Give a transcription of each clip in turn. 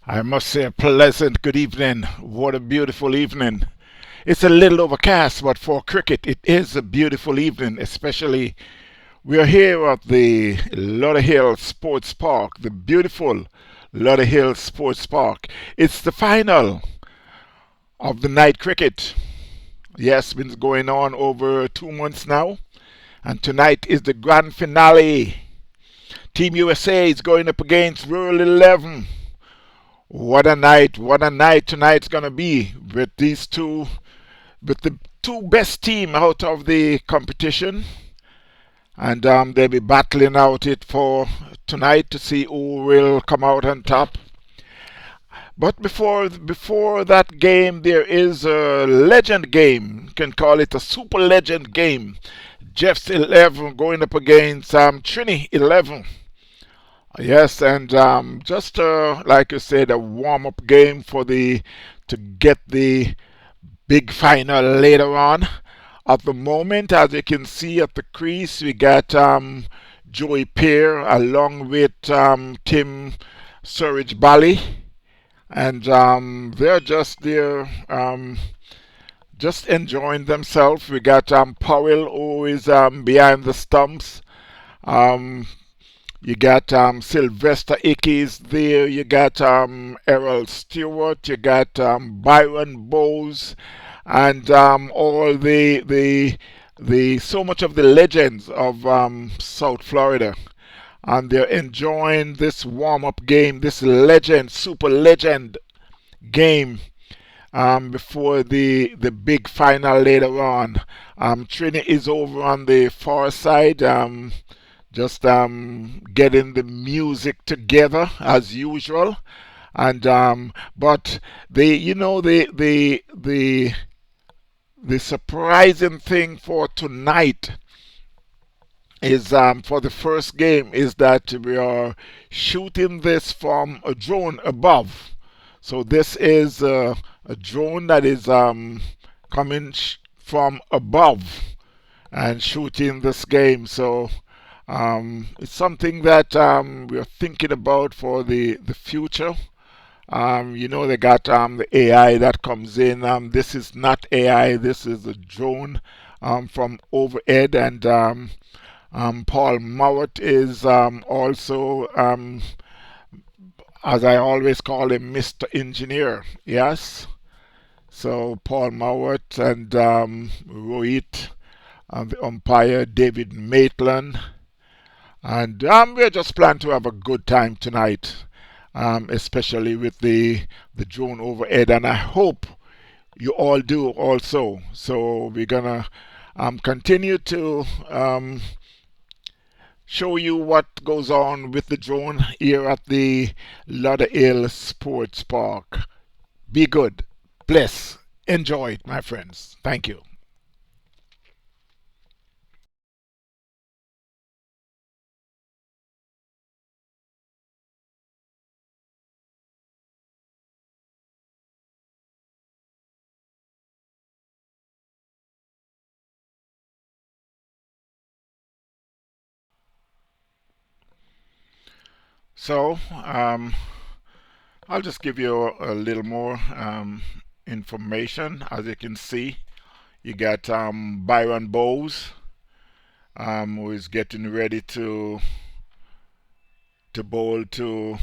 I must say a pleasant good evening. What a beautiful evening. It's a little overcast, but for cricket, it is a beautiful evening, especially we are here at the Lauderhill Sports Park, the beautiful Lauderhill Sports Park. It's the final of the night cricket. Yes, been going on over 2 months now, and tonight is the grand finale. Team USA is going up against Rural 11. What a night tonight's gonna be with these two, with the two best team out of the competition, and they'll be battling out it for tonight to see who will come out on top. But before that game, there is a legend game. You can call it a super legend game. Jeff's 11 going up against Trini 11. Yes, and just like you said, a warm up game for the to get the big final later on. At the moment, as you can see at the crease, we got Joey Pear along with Tim Surridge Bally, and they're just there, just enjoying themselves. We got Powell who is behind the stumps. Um, you got Sylvester Ickes there. You got Errol Stewart. You got Byron Bowes, and all the so much of the legends of South Florida, and they're enjoying this warm-up game, this legend, super legend game before the big final later on. Trini is over on the far side. Just getting the music together as usual, and but the surprising thing for tonight is for the first game is that we are shooting this from a drone above. So this is a drone that is coming from above and shooting this game. So it's something that we're thinking about for the future. They got the AI that comes in. This is not AI, this is a drone from overhead, and Paul Mowat is also, as I always call him, Mr. Engineer. Yes? So Paul Mowat and Rohit, the umpire, David Maitland. And we just plan to have a good time tonight, especially with the drone overhead. And I hope you all do also. So we're going to continue to show you what goes on with the drone here at the Lauderhill Sports Park. Be good. Bless. Enjoy it, my friends. Thank you. So, I'll just give you a little more information. As you can see, you got Byron Bowes, who is getting ready to bowl to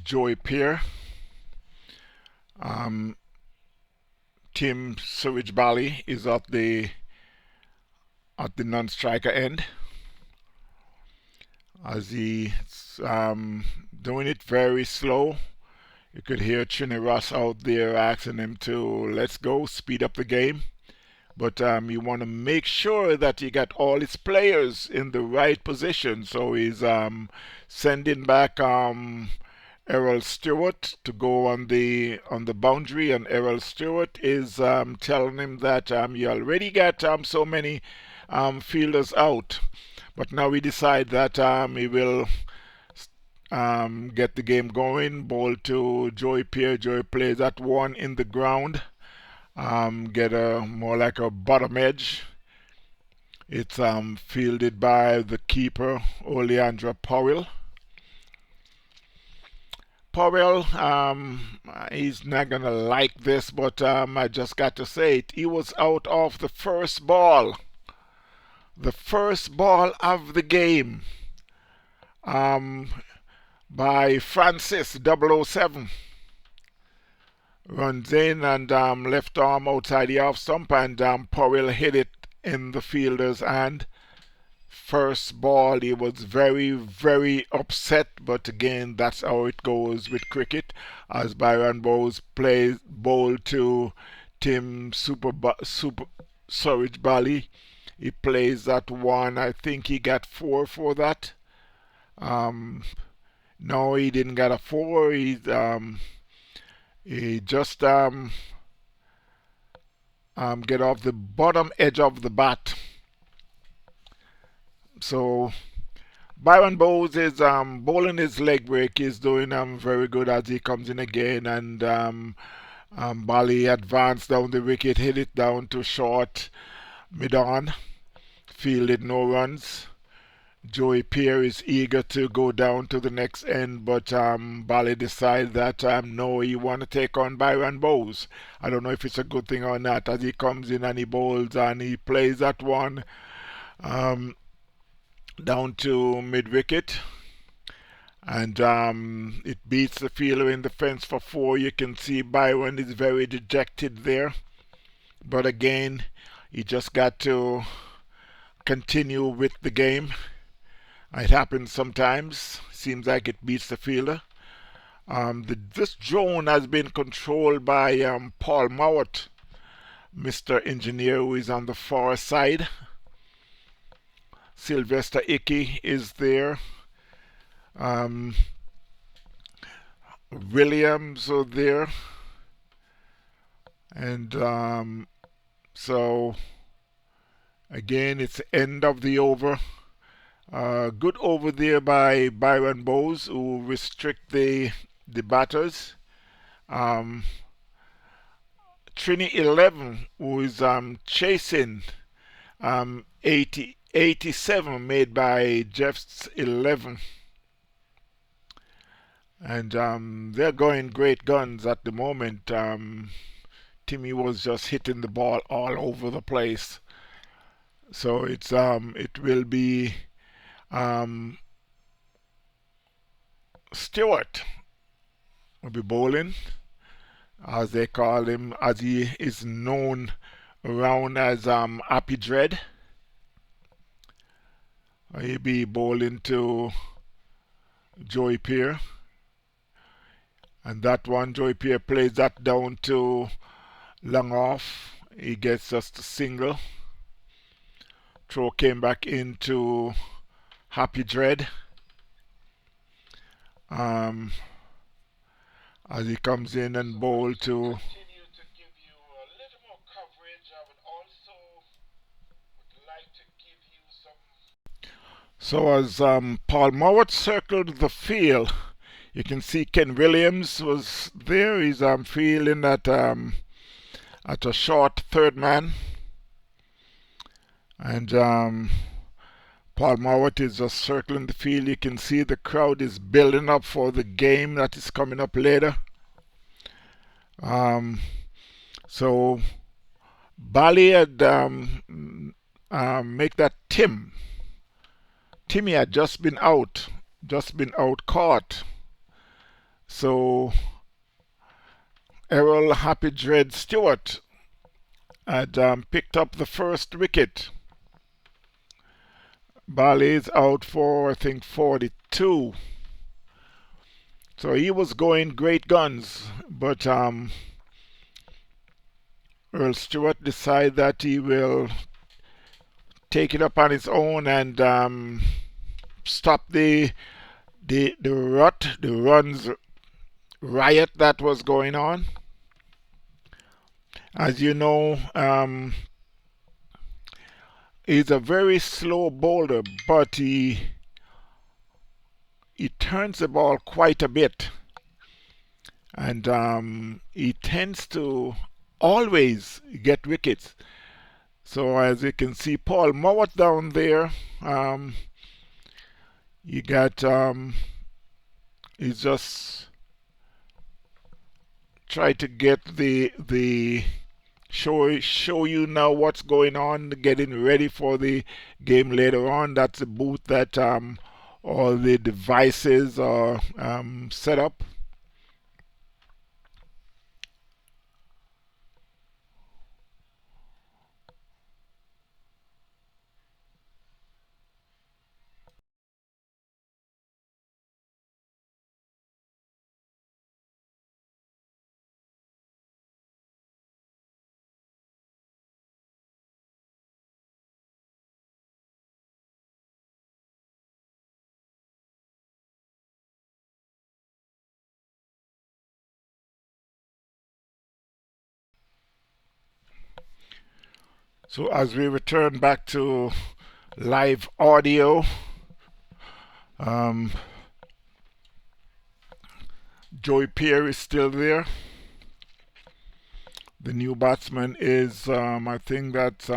Joey Pear. Um, Tim Surridge Bally is at the non-striker end, as he's doing it very slow. You could hear Trini Ross out there asking him to let's go, speed up the game. But you want to make sure that you got all his players in the right position. So he's sending back Errol Stewart to go on the boundary, and Errol Stewart is telling him that you already got so many fielders out. But now we decide that he will get the game going. Ball to Joey Pear. Joey plays that one in the ground. Get a more like a bottom edge. It's fielded by the keeper, Oleandra Powell. Powell, he's not gonna like this, but I just got to say it. He was out of the first ball of the game, um, by Francis 007. Runs in and left arm outside the off stump, and Powell hit it in the fielder's hand. First ball, he was very, very upset, but again, that's how it goes with cricket. As Byron Bowes plays bowled to Tim Surridge Bally, he plays that one. I think he got 4 for that. No, he didn't get a 4. He just get off the bottom edge of the bat. So Byron Bowes is bowling his leg break. He's doing very good as he comes in again, and Bally advanced down the wicket, hit it down to short mid-on, fielded no runs. Joey Pierre is eager to go down to the next end, but Bally decided that no, he want to take on Byron Bowes. I don't know if it's a good thing or not, as he comes in and he bowls and he plays that one down to mid-wicket, and it beats the fielder in the fence for 4. You can see Byron is very dejected there, but again, he just got to continue with the game. It happens sometimes. Seems like it beats the fielder. This drone has been controlled by Paul Mowat, Mr. Engineer, who is on the far side. Sylvester Icky is there. Williams are there. And so, again, it's the end of the over. Good over there by Byron Bowes, who restrict the batters. Trini 11, who is chasing 87 made by Jeff's 11. And they're going great guns at the moment. Timmy was just hitting the ball all over the place. So it will be Stewart will be bowling, as they call him, as he is known around as Happy Dread. He'll be bowling to Joey Pierre, and that one, Joey Pierre plays that down to long off. He gets just a single. Throw came back into Happy Dread. As he comes in and bowl to. So as Paul Mowat circled the field, you can see Ken Williams was there. He's fielding at a short third man. And Paul Mowat is just circling the field. You can see the crowd is building up for the game that is coming up later. So Bally had make that Timmy had just been out caught. So Errol Happy Dread Stewart had picked up the first wicket. Bally is out for, I think, 42. So he was going great guns, but Earl Stewart decided that he will take it up on his own and stop the runs riot that was going on. As you know, he's a very slow bowler, but he turns the ball quite a bit, and he tends to always get wickets. So as you can see, Paul Mowat down there, you got he's just try to get the show you now what's going on, getting ready for the game later on. That's the booth that all the devices are set up. So as we return back to live audio, um, Joey Pierre is still there. The new batsman is, I think that's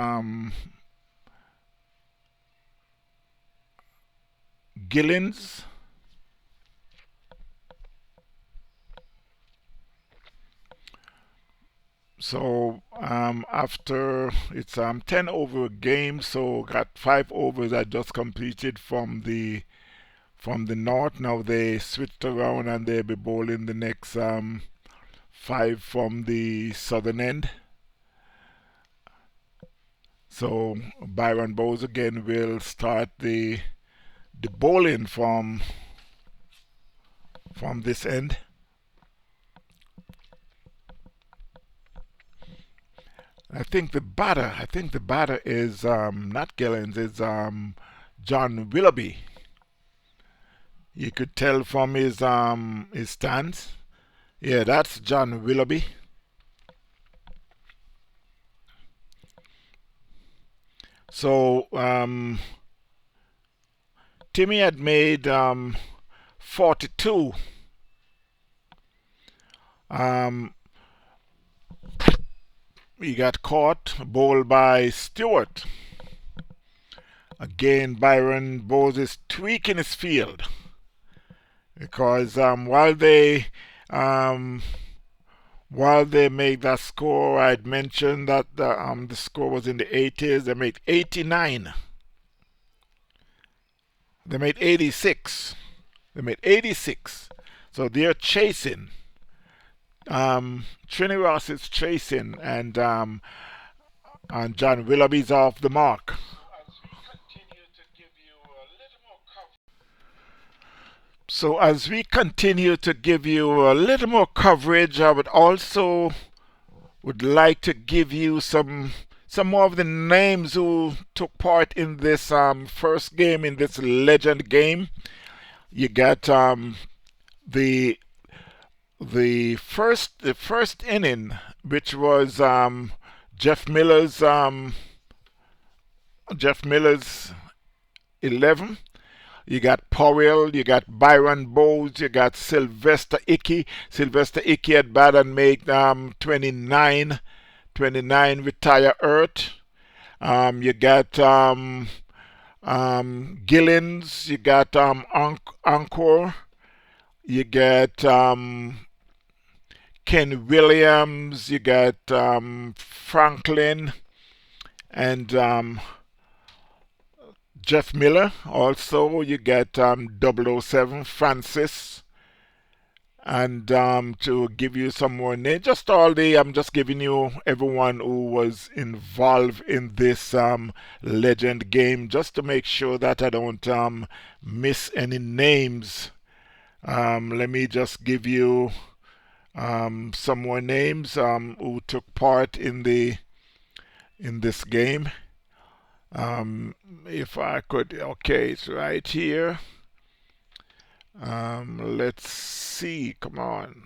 Gillens. So after it's 10 over game, so got 5 overs I just completed from the north. Now they switched around and they'll be bowling the next 5 from the southern end. So Byron Bowes again will start the bowling from this end. I think the batter is not Gillens, it's John Willoughby. You could tell from his stance. Yeah, that's John Willoughby. So Timmy had made 42. He got caught, bowled by Stewart. Again, Byron Bowes is tweaking his field because while they make that score, I'd mentioned that the score was in the 80s. They made 89. They made 86. They made 86. So they're chasing. Trini Ross is chasing, and John Willoughby's off the mark. So as we continue to give you a little more coverage, I would like to give you some more of the names who took part in this first game, in this legend game. You got the first inning, which was Jeff Miller's 11. You got Powell, you got Byron Bowes, you got Sylvester Ickey. Sylvester Ickey had batted and made 29 retire Earth. You got Gillens, you got Encore, you got Ken Williams, you got Franklin, and Jeff Miller. Also, you got 007 Francis. And to give you some more names, I'm just giving you everyone who was involved in this legend game, just to make sure that I don't miss any names. Let me just give you some more names who took part in this game. If I could, okay, it's right here. Let's see, come on.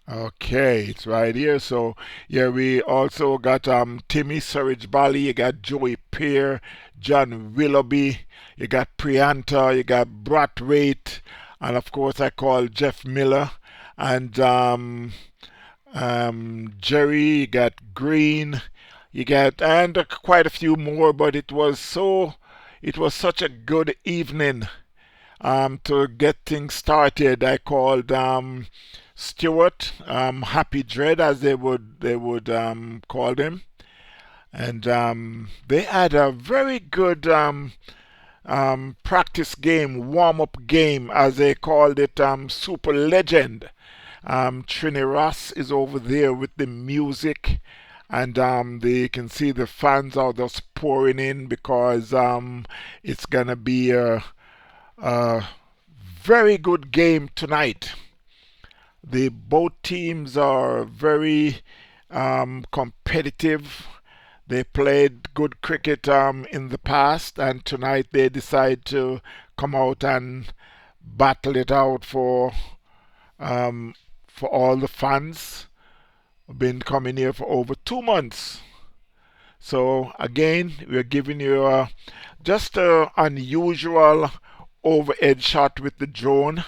Okay, it's right here. So yeah, we also got Timmy Surridge Bali, you got Joey Pierre, John Willoughby, you got Prianta, you got Brathwaite, and of course I call Jeff Miller, and Jerry, you got Green, you got, and quite a few more, but it was such a good evening. To get things started, I called Stuart, Happy Dread, as they would call him, and they had a very good practice game, warm up game, as they called it, Super Legend. Trini Ross is over there with the music, and they can see the fans are just pouring in because it's gonna be a very good game tonight. The both teams are very competitive. They played good cricket in the past, and tonight they decide to come out and battle it out for all the fans. Been coming here for over 2 months. So again, we're giving you just an unusual overhead shot with the drone,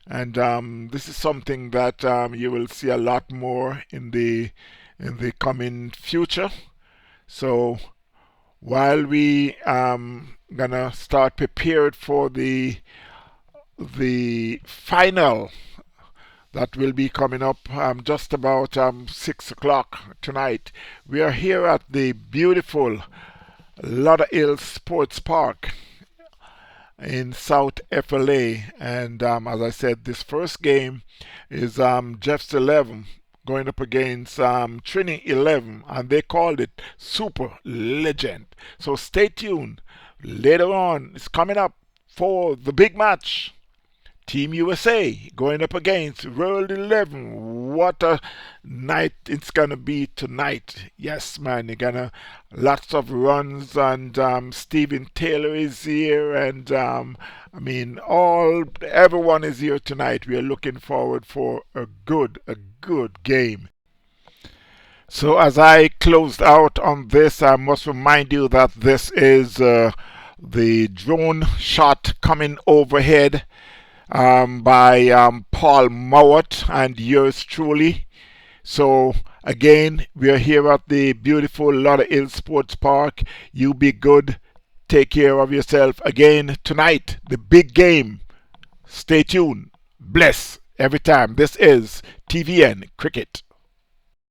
and this is something that you will see a lot more in the coming future. So while we gonna start prepared for the final that will be coming up just about 6 o'clock tonight. We are here at the beautiful Lauderhill Sports Park in South FLA, and as I said, this first game is Jeff's 11 going up against Trini 11, and they called it Super Legend. So stay tuned. Later on, it's coming up for the big match. Team USA going up against World 11. What a night it's gonna be tonight. Yes, man, you're gonna lots of runs, and Stephen Taylor is here, and I mean, everyone is here tonight. We are looking forward for a good game. So as I closed out on this, I must remind you that this is the drone shot coming overhead by Paul Mowat and yours truly. So again, we are here at the beautiful Lauderhill Sports Park. You be good. Take care of yourself. Again, tonight, the big game. Stay tuned. Bless every time. This is TVN Cricket.